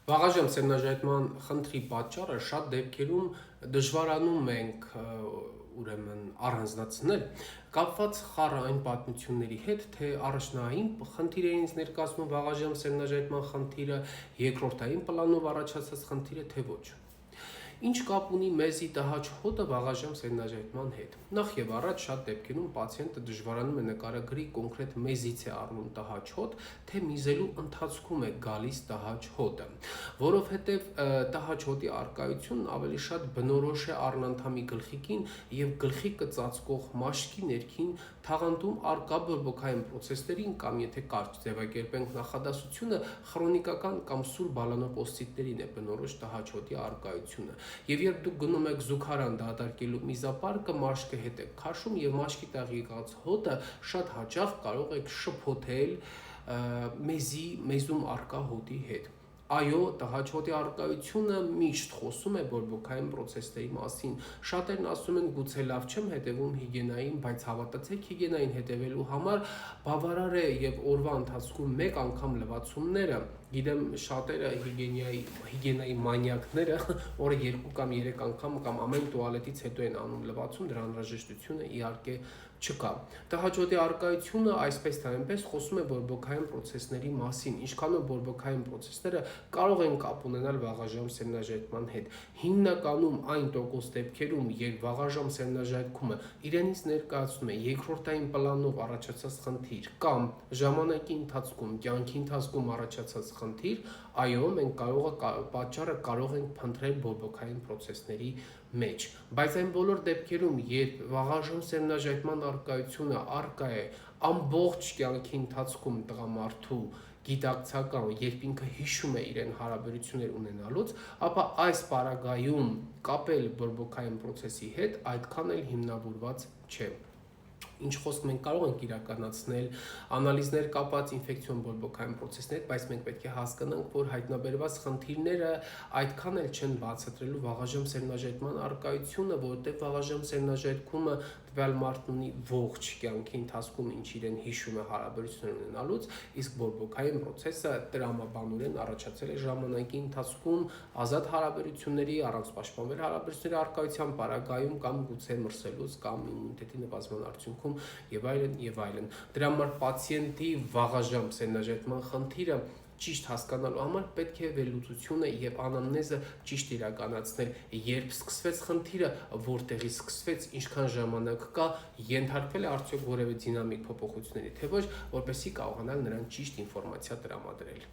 Վաղաժամ սերմնաժայթման խնդրի պատճառը շատ դեպքերում դժվարանում ենք ուրեմն առանձնացնել կապված խառը այն պատմությունների հետ, թե առաջնային խնդիր է ինձ ներկայացնում վաղաժամ սերմնաժայթման խնդիրը, երկրորդային պլանով առաջացած խնդիրը, թե ոչ։ Ինչ կապ ունի մեզի տհաճ հոտը վաղաժամ սերմնաժայթման հետ։ Նախ եւ առաջ շատ դեպքերում պացիենտը դժվարանում է նկարագրի կոնկրետ մեզից է առնում տհաճ հոտ, թե միզելու ընթացքում է գալիս տհաճ հոտը, որովհետեւ տհաճ հոտի առկայությունն ավելի շատ բնորոշ է առնանդամի գլխիկին եւ գլխիկը ծածկող մաշկի ներքին թաղանթում առկա բորբոքային պրոցեսներին կամ եթե կարճ ձևակերպենք նախադասությունը քրոնիկական կամ սուր բալանոպոստիտներին է բնորոշ տհաճ հոտի առկայությունը։ Եվ երբ դուք գնում եք զուգարան դատարկելու միզապարկը, մաշկը հետ եք քաշում եւ մաշկի տեղ եկած հոտը շատ հաճախ կարող եք շփոթել մեզում առկա հոտի հետ։ Այո, տհաճ հոտի առկայությունը միշտ խոսում է բորբոքային պրոցեսների մասին։ Շատերն ասում են գուցե լավ չեմ հետևում հիգիենային, բայց հավատացեք հիգիենային հետևելու համար բավարար է եւ օրվա ընթացքում մեկ անգամ լվացումները, գիտեմ շատերը հիգիենայի մանյակները օրը 2 կամ 3 անգամ կամ ամեն տուալետից հետո են անում լվացում, դրա անհրաժեշտությունը իհարկե չկա։ Տհաճ հոտի առկայությունը այսպես թե այնպես խոսում է բորբոքային պրոցեսների մասին, ինչքանով բորբոքային պրոցեսները կարող են կապ ունենալ վաղաժամ սերմնաժայթման հետ։ Հիմնականում այն տոկոս դեպքերում, երբ վաղաժամ սերմնաժայթքումը իրենից ներկայացնում է երկրորդային պլանով առաջացած խնդիր կամ ժամանակի ընթացքում, կյանքի ընթացքում առաջացած խնդիր, այո, մենք պատճառը կարող ենք փնտրել բորբոքային պրոցեսների մեջ, բայց այն բոլոր դեպքերում, երբ վաղաժամ սերմնաժայթման առկայությունը առկա է ամբողջ կյանքի ընթացքում տղամարդու գիտակցական, երբ ինքը հիշում է իրեն հարաբերություններ ունենալուց, ապա այս պարագայում կապել բորբոքային պրոցեսի հետ այդքան էլ հիմնավորված չէ։ Ինչ խոսք մենք կարող ենք իրականացնել անալիզներ կապած ինֆեկցիոն բորբոքային պրոցեսների հետ, բայց մենք պետք է հասկանանք, որ հայտնաբերված խնդիրները այդքան էլ չեն բացատրելու վաղաժամ սերմնաժայթման առկայությունը, որովհետև վաղաժամ սերմնաժայթքումը տվյալ մարդն ունի ողջ կյանքի ընթացքում ինչ իրեն հիշում է հարաբերություններ ունենալուց, իսկ բորբոքային պրոցեսը տրամաբանորեն առաջացել է ժամանակի ընթացքում ազատ հարաբերությունների, առանց պաշտպանվել հարաբերությունների առկայության պարագայում կամ գուցե մրսելուց կամ իմունիտետի նվազման արդյունքում եւ այլն եւ այլն։ Դրա համար պացիենտի վաղաժամ սերմնաժայթման խնդիրը ճիշտ հասկանալու համար պետք է վերլուծությունը եւ անամնեզը ճիշտ իրականացնել, երբ սկսվեց խնդիրը, որտեղի սկսվեց, ինչքան ժամանակ կա, ենթարկվել է արդյոք որևէ դինամիկ փոփոխությունների, թե ոչ, որպեսզի կարողանալ նրան ճիշտ ինֆորմացիա տրամադրել։